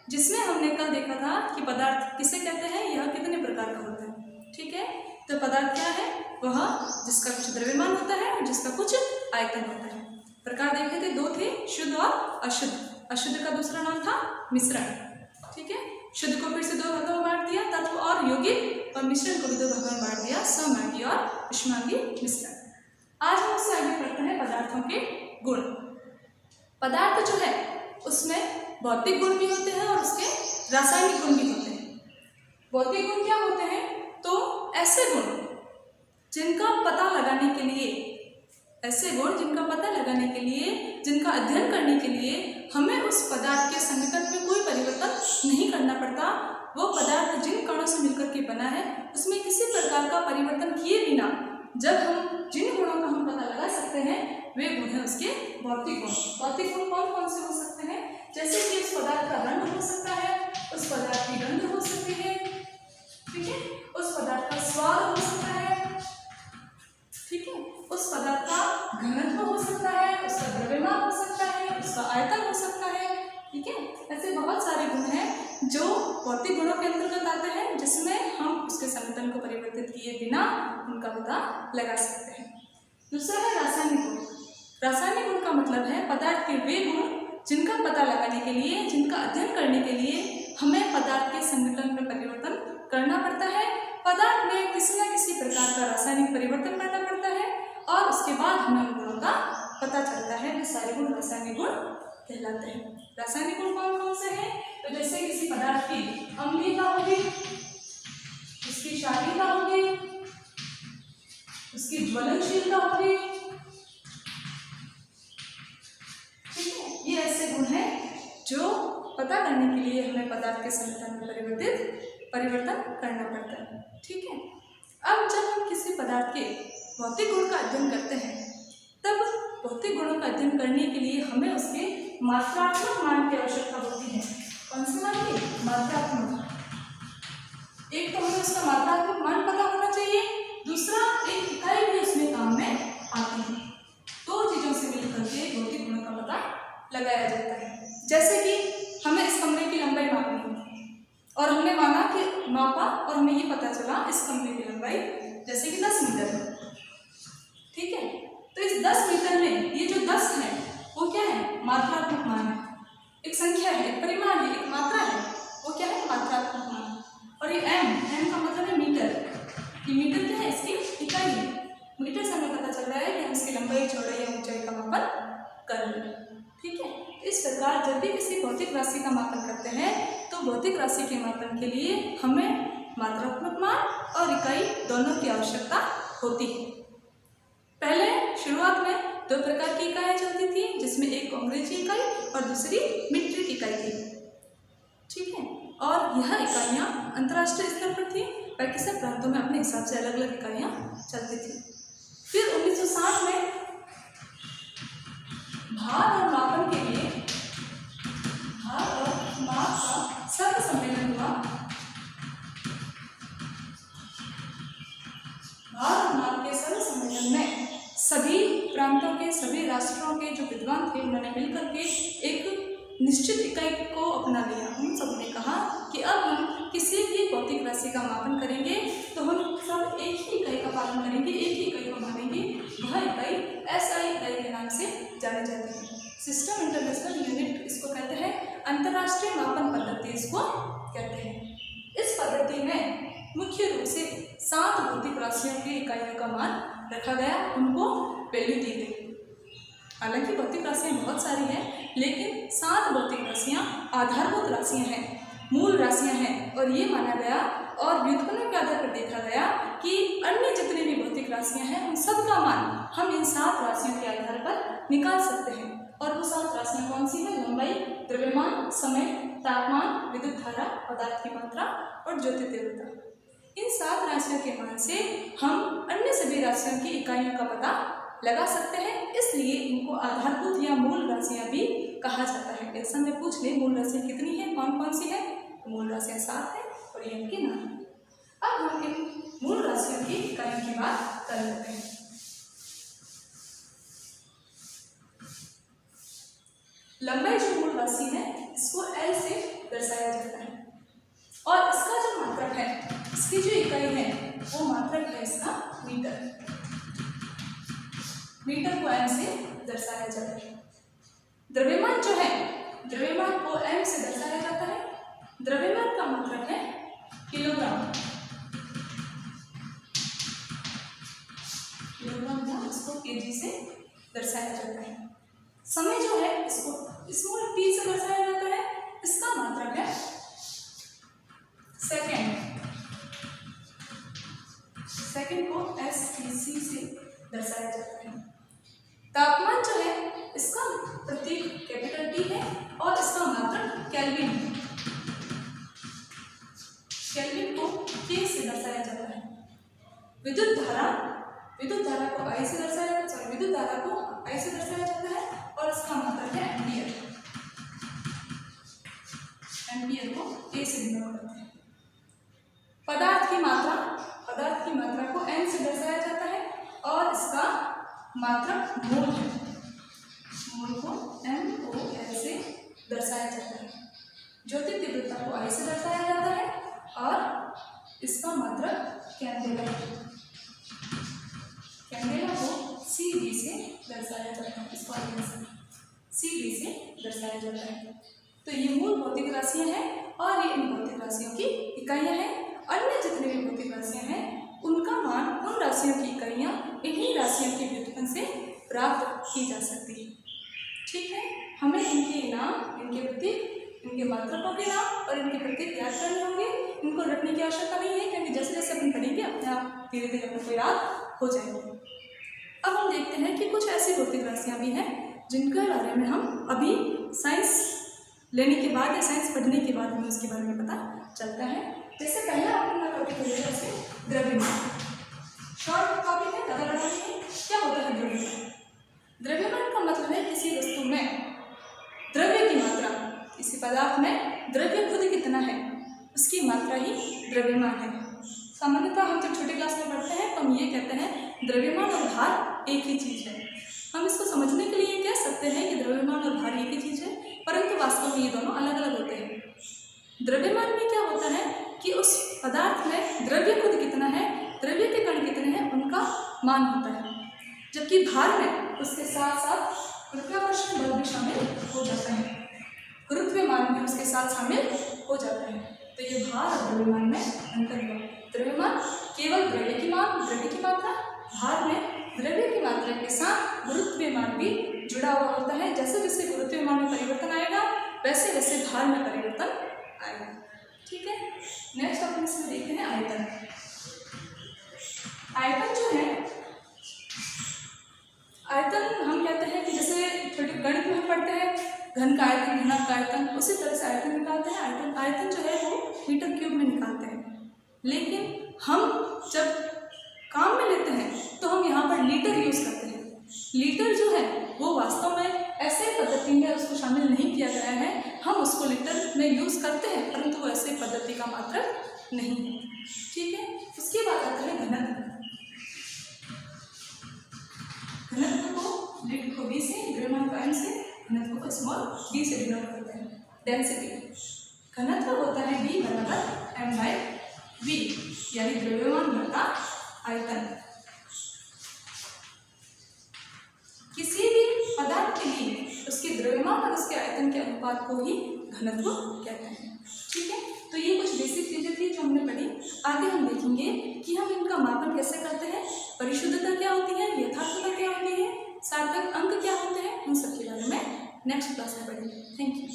जिसमें हमने कल देखा था कि पदार्थ किसे कहते हैं, यह कितने प्रकार का होता है। ठीक है, तो पदार्थ क्या है, वह जिसका कुछ द्रव्यमान होता है और जिसका कुछ आयतन होता है। प्रकार देखे थे, दो थे, शुद्ध और अशुद्ध। अशुद्ध का दूसरा नाम था मिश्रण। ठीक है, शुद्ध को फिर से दो भागों में बांट दिया, तत्व और यौगिक, और मिश्रण को भी दो भागों में बांट दिया, सममांगी और उष्मांगी मिश्रण। आज हम उससे आगे पढ़ते हैं पदार्थों के गुण। पदार्थ जो है उसमें भौतिक गुण भी होते हैं और उसके रासायनिक गुण भी होते हैं। भौतिक गुण क्या होते हैं, तो ऐसे गुण जिनका पता लगाने के लिए, जिनका अध्ययन करने के लिए हमें उस पदार्थ के संघटन में कोई परिवर्तन नहीं करना पड़ता। वो पदार्थ जिन कणों से मिलकर के बना है उसमें किसी प्रकार का परिवर्तन किए बिना जब हम जिन गुणों का हम पता लगा सकते हैं वे गुण हैं उसके भौतिक गुण। भौतिक गुण कौन कौन से हो सकते हैं, जैसे कि उस पदार्थ का रंग हो सकता है, उस पदार्थ की गंध हो सकती है, ठीक है, उस पदार्थ का स्वाद हो सकता है, ठीक है, उस पदार्थ का घनत्व हो सकता है, उसका द्रव्यमान हो सकता है, उसका आयतन हो सकता है। ठीक है, ऐसे बहुत सारे गुण हैं जो भौतिक गुणों के अंतर्गत आते हैं, जिसमें हम उसके संघटन को परिवर्तित किए बिना उनका पता लगा सकते हैं। दूसरा है रासायनिक गुण। रासायनिक गुण का मतलब है पदार्थ के वे गुण जिनका पता लगाने के लिए, जिनका अध्ययन करने के लिए हमें पदार्थ के संघटन में परिवर्तन करना पड़ता है। पदार्थ में किसी न किसी प्रकार का रासायनिक परिवर्तन करना पड़ता है और उसके बाद हमें उन गुणों का पता चलता है। वे सारे गुण रासायनिक गुण कहलाते हैं। रासायनिक गुण कौन कौन से हैं, तो जैसे किसी पदार्थ की अम्लीयता होगी, उसकी क्षारीयता होगी, उसकी ज्वलनशीलता होगी, ठीक है, ये ऐसे गुण हैं जो पता करने के लिए हमें पदार्थ के संघटन में परिवर्तन करना पड़ता है। ठीक है, अब जब हम किसी पदार्थ के भौतिक गुण का अध्ययन करते हैं तब भौतिक गुणों का अध्ययन करने के लिए हमें उसके मात्रात्मक मान की आवश्यकता होती है। कौन से मान की? मात्रात्मक। एक तो हमें उसका मात्रात्मक मान पता होना चाहिए, दूसरा एक इकाई भी उसमें काम में आती है। दो चीजों से मिलकर के भौतिक गुणों का पता लगाया जाता है। जैसे कि हमें इस कमरे की लंबाई मापनी है और हमने माना कि मापा और हमें ये पता चला इस कमरे की लंबाई जैसे कि 10 मीटर है। ठीक है, तो इस 10 मीटर में ये जो 10 है वो क्या है? मात्रात्मक मान है, एक संख्या है, एक परिमाण है, एक मात्रा है, वो क्या है? मात्रात्मक मान। और ये m का मतलब है मीटर। ये मीटर क्या है? इसकी इकाई है। मीटर से हमें पता चल रहा है कि हम इसकी लंबाई, चौड़ाई या ऊंचाई का मापन कर रहे हैं। ठीक है, इस प्रकार जब भी किसी भौतिक राशि का मापन करते हैं तो भौतिक राशि के मापन के लिए हमें मात्रात्मक मान और इकाई दोनों की आवश्यकता होती है। पहले शुरुआत में दो प्रकार की इकाइयाँ चलती थी, जिसमें एक अंग्रेजी इकाई और दूसरी मीट्रिक इकाई थी। ठीक है, और यह इकाइयाँ अंतर्राष्ट्रीय स्तर पर थी, बाकी सब प्रांतों में अपने हिसाब से अलग अलग इकाइयाँ चलती थी। फिर 1960 में भार और मापन के लिए भार और माप का सर्व सम्मेलन हुआ। भार और माप के सर्व सम्मेलन में सभी प्रांतों के, सभी राष्ट्रों के जो विद्वान थे उन्होंने मिलकर के एक निश्चित इकाई को अपना लिया। उन सब ने कहा कि अब हम किसी भी भौतिक राशि का मापन करेंगे तो हम सब एक ही इकाई का पालन करेंगे, एक ही इकाई को मानेंगे। वह इकाई SI इकाई के नाम से जाने जाती है। सिस्टम इंटरनेशनल यूनिट इसको कहते हैं, अंतर्राष्ट्रीय मापन पद्धति इसको कहते हैं। इस पद्धति में मुख्य रूप से 7 भौतिक राशियों की इकाइयों का मान रखा गया, उनको वैल्यू दी गई। हालांकि भौतिक राशियाँ बहुत सारी हैं, लेकिन 7 भौतिक राशियाँ आधारभूत राशियाँ हैं, मूल राशियाँ हैं। और ये माना गया और व्युत्पन्न के आधार पर देखा गया कि अन्य जितनी भी भौतिक राशियाँ हैं उन सब का मान हम इन 7 राशियों के आधार पर निकाल सकते हैं। और वो 7 राशियाँ कौन सी हैं? लंबाई, द्रव्यमान, समय, तापमान, विद्युत धारा, पदार्थ की मात्रा और ज्योति तीव्रता। इन 7 राशियों के मान से हम अन्य सभी राशियों की इकाइयों का पता लगा सकते हैं, इसलिए इनको आधारभूत या मूल राशियाँ भी कहा जाता है। एग्जाम में पूछ ले मूल राशियाँ कितनी हैं, कौन कौन सी है? तो मूल राशियाँ 7 हैं और ये इनके नाम है। अब हम इन मूल राशियों की इकाइयों की बात कर लेते हैं। लंबाई जो मूल राशि है इसको L से दर्शाया जाता है। और इसका जो मात्रक है, इसकी जो इकाई है वो मात्रक है इसका मीटर। मीटर को एम से दर्शाया जाता है। द्रव्यमान जो है, द्रव्यमान को एम से दर्शाया जाता है। द्रव्यमान का मात्रक है किलोग्राम। किलोग्राम या इसको केजी से दर्शाया जाता है। समय जो है इसको स्मॉल टी से दर्शाया जाता है। इसका मात्रक है सेकेंड। सेकेंड को SEC से दर्शाया जाता है। तापमान जो है इसका प्रतीक कैपिटल T है और इसका मात्रक केल्विन है। केल्विन को K से दर्शाया जाता है। विद्युत धारा को I से दर्शाया जाता है और इसका मात्रक है एम्पियर। एम्पियर को A से डिनोट करते हैं। पदार्थ की मात्रा को N से दर्शाया जाता है और इसका मात्रक मोल है। मोल को MOL से दर्शाया जाता है। ज्योति तीव्रता को I से दर्शाया जाता है और इसका मात्रक कैंडेला है। कैंडेला को CD से दर्शाया जाता है। इसको CD से दर्शाया जाता है। तो ये मूल भौतिक राशियां हैं और ये इन भौतिक राशियों की इकाइयां हैं। अन्य जितने भी भौतिक राशियां हैं उनका मान, उन राशियों की इकाइयां इन्हीं राशियों के व्युत्पन्न से प्राप्त की जा सकती है। ठीक है, हमें इनके नाम, इनके प्रतीक, इनके मात्रकों के नाम और इनके प्रतीक याद करने होंगे। इनको रटने की आवश्यकता नहीं है क्योंकि जैसे जैसे अपन पढ़ेंगे अपने आप धीरे धीरे अपने को याद हो जाएंगे। अब हम देखते हैं कि कुछ ऐसी भौतिक राशियां भी हैं जिनके बारे में हम अभी साइंस लेने के बाद या साइंस पढ़ने के बाद हमें उसके बारे में पता चलता है। जैसे पहला अपना टॉपिक है जैसे द्रव्यमान। शॉर्ट टॉपिक है, ज़्यादा बड़ा नहीं है। क्या होता है द्रव्यमान? द्रव्यमान का मतलब है किसी वस्तु में द्रव्य की मात्रा, किसी पदार्थ में द्रव्य खुद कितना है उसकी मात्रा ही द्रव्यमान है। सामान्यतः हम जब छोटे क्लास में पढ़ते हैं तो हम ये कहते हैं द्रव्यमान और भार एक ही चीज़ है। हम इसको समझने के लिए कह सकते हैं कि द्रव्यमान और भार एक ही चीज़ है, परंतु वास्तव में ये दोनों अलग अलग होते हैं। द्रव्यमान में क्या होता है कि उस पदार्थ में द्रव्य खुद कितना है, द्रव्य के कण कितने हैं उनका मान होता है, जबकि भार में उसके साथ साथ गुरुत्वाकर्षण बल भी शामिल हो जाता है। गुरुत्वमान भी उसके साथ शामिल हो जाता है। तो ये भार और द्रव्यमान में अंतर हुआ। द्रव्यमान केवल द्रव्य की मात्रा, भार में द्रव्य की मात्रा के साथ गुरुत्वमान भी जुड़ा हुआ होता है। जैसे जैसे गुरुत्वमान में परिवर्तन आएगा वैसे वैसे भार में परिवर्तन आएगा। ठीक है, नेक्स्ट अपन इसमें देखते हैं आयतन। आयतन जो है, आयतन हम कहते हैं कि जैसे छोटे गणित में हम पढ़ते हैं घन का आयतन, घनक का आयतन, उसी तरह से आयतन निकालते हैं। आयतन जो है वो मीटर क्यूब में निकालते हैं, लेकिन हम जब काम में लेते हैं तो हम यहाँ पर लीटर यूज़ करते हैं। लीटर जो है वो वास्तव में ऐसे पद्धति में उसको शामिल नहीं किया गया है। हम उसको लीटर में यूज़ करते हैं परंतु वो ऐसे पद्धति का मात्रक नहीं है। ठीक है, उसके बाद आता है घनत्व। घनत्व को लिखो B से, द्रव्यमान को M से, घनत्व को स्मॉल d से डिनोट करते हैं। डेंसिटी घनत्व होता है B बराबर M/V, यानी द्रव्यमान बटा आयतन। किसी भी पदार्थ के लिए उसके द्रव्यमान और उसके आयतन के अनुपात को ही घनत्व कहते हैं। ठीक है, तो ये कुछ बेसिक चीजें थी जो हमने पढ़ी। आगे हम देखेंगे कि हम इनका मापन कैसे करते हैं, परिशुद्धता क्या होती है, यथार्थता क्या होती है, सार्थक अंक क्या होते हैं, उन सब के बारे में नेक्स्ट क्लास में पढ़ेंगे। Thank you.